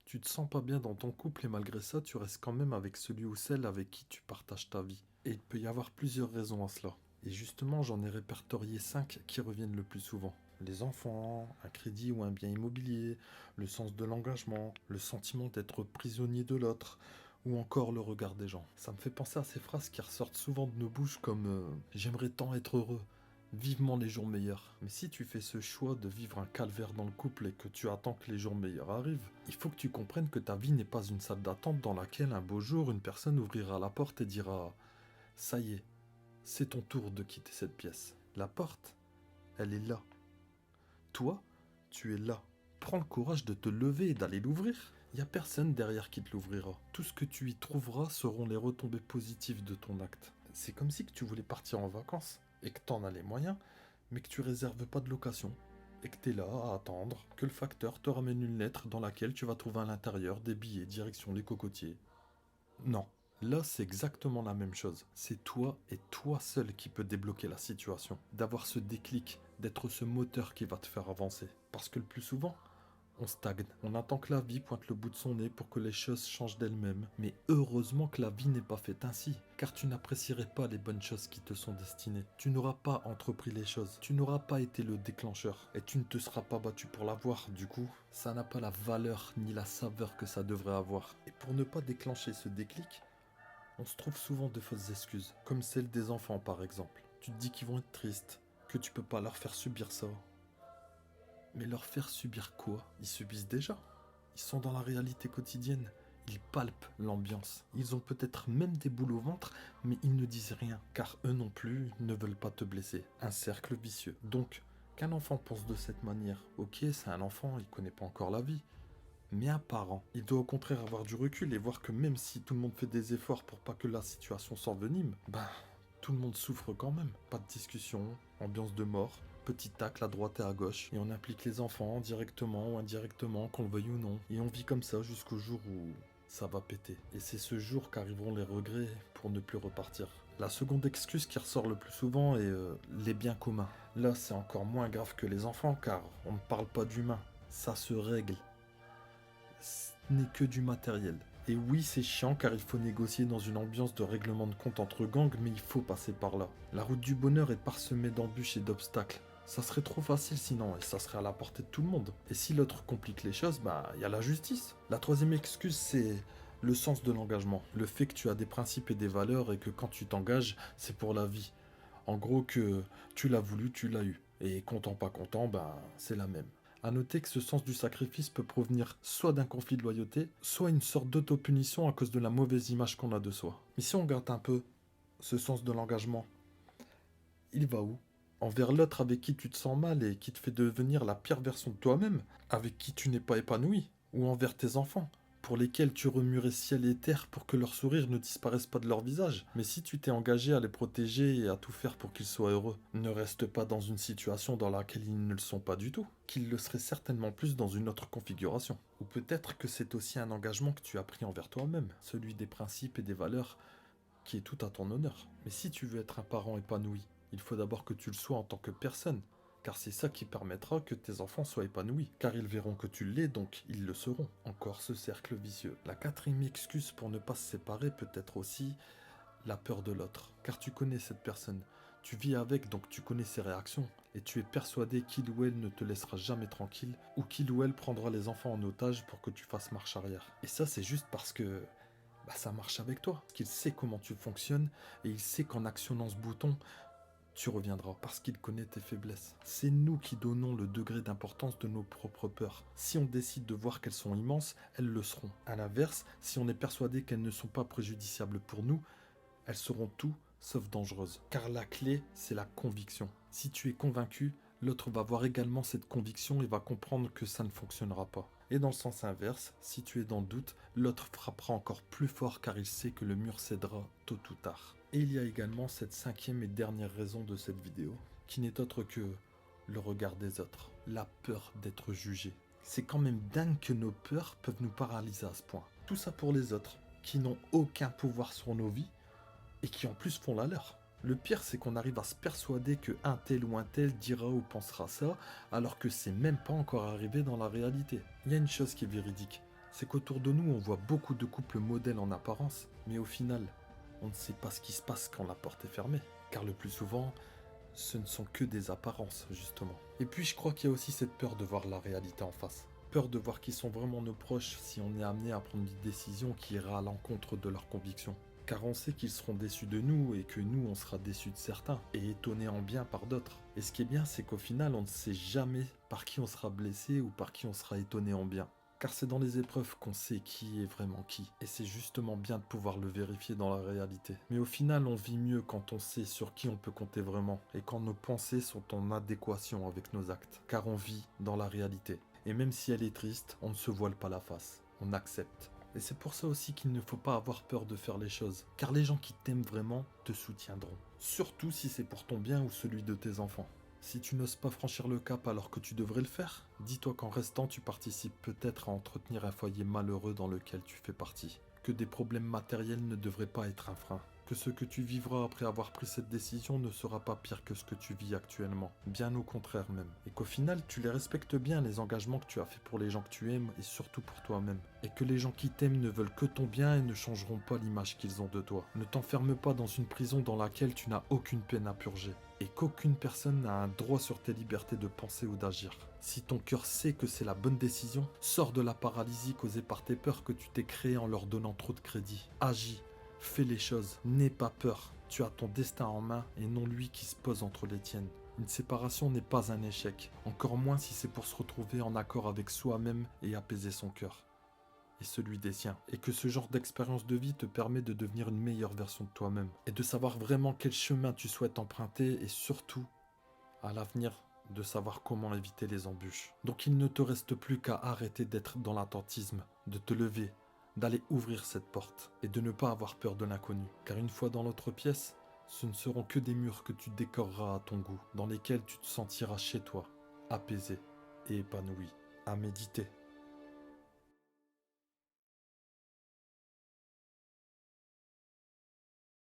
Tu te sens pas bien dans ton couple et malgré ça, tu restes quand même avec celui ou celle avec qui tu partages ta vie. Et il peut y avoir plusieurs raisons à cela. Et justement, j'en ai répertorié 5 qui reviennent le plus souvent. Les enfants, un crédit ou un bien immobilier, le sens de l'engagement, le sentiment d'être prisonnier de l'autre, ou encore le regard des gens. Ça me fait penser à ces phrases qui ressortent souvent de nos bouches comme j'aimerais tant être heureux, vivement les jours meilleurs. Mais si tu fais ce choix de vivre un calvaire dans le couple et que tu attends que les jours meilleurs arrivent, il faut que tu comprennes que ta vie n'est pas une salle d'attente dans laquelle un beau jour une personne ouvrira la porte et dira ça y est, c'est ton tour de quitter cette pièce. La porte, elle est là. Toi, tu es là. Prends le courage de te lever et d'aller l'ouvrir. Il n'y a personne derrière qui te l'ouvrira. Tout ce que tu y trouveras seront les retombées positives de ton acte. C'est comme si que tu voulais partir en vacances et que tu en as les moyens, mais que tu réserves pas de location. Et que tu es là à attendre que le facteur te ramène une lettre dans laquelle tu vas trouver à l'intérieur des billets direction les cocotiers. Non. Là, c'est exactement la même chose. C'est toi et toi seul qui peut débloquer la situation. D'avoir ce déclic, d'être ce moteur qui va te faire avancer. Parce que le plus souvent, on stagne. On attend que la vie pointe le bout de son nez pour que les choses changent d'elles-mêmes. Mais heureusement que la vie n'est pas faite ainsi. Car tu n'apprécierais pas les bonnes choses qui te sont destinées. Tu n'auras pas entrepris les choses. Tu n'auras pas été le déclencheur. Et tu ne te seras pas battu pour l'avoir. Du coup, ça n'a pas la valeur ni la saveur que ça devrait avoir. Et pour ne pas déclencher ce déclic, on se trouve souvent de fausses excuses, comme celle des enfants par exemple. Tu te dis qu'ils vont être tristes, que tu peux pas leur faire subir ça. Mais leur faire subir quoi? Ils subissent déjà. Ils sont dans la réalité quotidienne. Ils palpent l'ambiance. Ils ont peut-être même des boules au ventre, mais ils ne disent rien, car eux non plus ne veulent pas te blesser. Un cercle vicieux. Donc, qu'un enfant pense de cette manière, ok, c'est un enfant, il connaît pas encore la vie. Mais un parent, il doit au contraire avoir du recul et voir que même si tout le monde fait des efforts pour pas que la situation s'envenime, tout le monde souffre quand même. Pas de discussion, ambiance de mort, petit tacle à droite et à gauche, et on implique les enfants directement ou indirectement, qu'on le veuille ou non. Et on vit comme ça jusqu'au jour où ça va péter. Et c'est ce jour qu'arriveront les regrets pour ne plus repartir. La seconde excuse qui ressort le plus souvent est les biens communs. Là, c'est encore moins grave que les enfants car on ne parle pas d'humains. Ça se règle. Ce n'est que du matériel. Et oui, c'est chiant car il faut négocier dans une ambiance de règlement de compte entre gangs, mais il faut passer par là. La route du bonheur est parsemée d'embûches et d'obstacles. Ça serait trop facile sinon, et ça serait à la portée de tout le monde. Et si l'autre complique les choses, il y a la justice. La troisième excuse, c'est le sens de l'engagement. Le fait que tu as des principes et des valeurs et que quand tu t'engages, c'est pour la vie. En gros que tu l'as voulu, tu l'as eu. Et content pas content, c'est la même. A noter que ce sens du sacrifice peut provenir soit d'un conflit de loyauté, soit une sorte d'auto-punition à cause de la mauvaise image qu'on a de soi. Mais si on regarde un peu ce sens de l'engagement, il va où? Envers l'autre avec qui tu te sens mal et qui te fait devenir la pire version de toi-même, avec qui tu n'es pas épanoui, ou envers tes enfants, pour lesquels tu remuerais ciel et terre pour que leur sourire ne disparaisse pas de leur visage. Mais si tu t'es engagé à les protéger et à tout faire pour qu'ils soient heureux, ne reste pas dans une situation dans laquelle ils ne le sont pas du tout, qu'ils le seraient certainement plus dans une autre configuration. Ou peut-être que c'est aussi un engagement que tu as pris envers toi-même, celui des principes et des valeurs qui est tout à ton honneur. Mais si tu veux être un parent épanoui, il faut d'abord que tu le sois en tant que personne, car c'est ça qui permettra que tes enfants soient épanouis, car ils verront que tu l'es, donc ils le seront. Encore ce cercle vicieux. La quatrième excuse pour ne pas se séparer peut être aussi la peur de l'autre, car tu connais cette personne. Tu vis avec, donc tu connais ses réactions, et tu es persuadé qu'il ou elle ne te laissera jamais tranquille, ou qu'il ou elle prendra les enfants en otage pour que tu fasses marche arrière. Et ça, c'est juste parce que ça marche avec toi, qu'il sait comment tu fonctionnes, et il sait qu'en actionnant ce bouton, tu reviendras parce qu'il connaît tes faiblesses. C'est nous qui donnons le degré d'importance de nos propres peurs. Si on décide de voir qu'elles sont immenses, elles le seront. A l'inverse, si on est persuadé qu'elles ne sont pas préjudiciables pour nous, elles seront tout sauf dangereuses. Car la clé, c'est la conviction. Si tu es convaincu, l'autre va voir également cette conviction et va comprendre que ça ne fonctionnera pas. Et dans le sens inverse, si tu es dans le doute, l'autre frappera encore plus fort car il sait que le mur cédera tôt ou tard. Et il y a également cette cinquième et dernière raison de cette vidéo, qui n'est autre que le regard des autres, la peur d'être jugé. C'est quand même dingue que nos peurs peuvent nous paralyser à ce point. Tout ça pour les autres, qui n'ont aucun pouvoir sur nos vies, et qui en plus font la leur. Le pire, c'est qu'on arrive à se persuader que un tel ou un tel dira ou pensera ça, alors que c'est même pas encore arrivé dans la réalité. Il y a une chose qui est véridique, C'est qu'autour de nous, on voit beaucoup de couples modèles en apparence, mais au final, on ne sait pas ce qui se passe quand la porte est fermée. Car le plus souvent, ce ne sont que des apparences, justement. Et puis je crois qu'il y a aussi cette peur de voir la réalité en face. Peur de voir qui sont vraiment nos proches si on est amené à prendre une décision qui ira à l'encontre de leurs convictions. Car on sait qu'ils seront déçus de nous et que nous, on sera déçus de certains et étonnés en bien par d'autres. Et ce qui est bien, c'est qu'au final, on ne sait jamais par qui on sera blessé ou par qui on sera étonné en bien. Car c'est dans les épreuves qu'on sait qui est vraiment qui. Et c'est justement bien de pouvoir le vérifier dans la réalité. Mais au final, on vit mieux quand on sait sur qui on peut compter vraiment. Et quand nos pensées sont en adéquation avec nos actes. Car on vit dans la réalité. Et même si elle est triste, on ne se voile pas la face. On accepte. Et c'est pour ça aussi qu'il ne faut pas avoir peur de faire les choses. Car les gens qui t'aiment vraiment te soutiendront. Surtout si c'est pour ton bien ou celui de tes enfants. Si tu n'oses pas franchir le cap alors que tu devrais le faire, dis-toi qu'en restant tu participes peut-être à entretenir un foyer malheureux dans lequel tu fais partie. Que des problèmes matériels ne devraient pas être un frein. Que ce que tu vivras après avoir pris cette décision ne sera pas pire que ce que tu vis actuellement. Bien au contraire même. Et qu'au final, tu les respectes bien les engagements que tu as faits pour les gens que tu aimes et surtout pour toi-même. Et que les gens qui t'aiment ne veulent que ton bien et ne changeront pas l'image qu'ils ont de toi. Ne t'enferme pas dans une prison dans laquelle tu n'as aucune peine à purger. Et qu'aucune personne n'a un droit sur tes libertés de penser ou d'agir. Si ton cœur sait que c'est la bonne décision, sors de la paralysie causée par tes peurs que tu t'es créée en leur donnant trop de crédit. Agis. Fais les choses, n'aie pas peur. Tu as ton destin en main et non lui qui se pose entre les tiennes. Une séparation n'est pas un échec, encore moins si c'est pour se retrouver en accord avec soi-même et apaiser son cœur. Et celui des siens. Et que ce genre d'expérience de vie te permet de devenir une meilleure version de toi-même. Et de savoir vraiment quel chemin tu souhaites emprunter et surtout, à l'avenir, de savoir comment éviter les embûches. Donc il ne te reste plus qu'à arrêter d'être dans l'attentisme, de te lever, d'aller ouvrir cette porte et de ne pas avoir peur de l'inconnu. Car une fois dans l'autre pièce, ce ne seront que des murs que tu décoreras à ton goût, dans lesquels tu te sentiras chez toi, apaisé et épanoui. À méditer.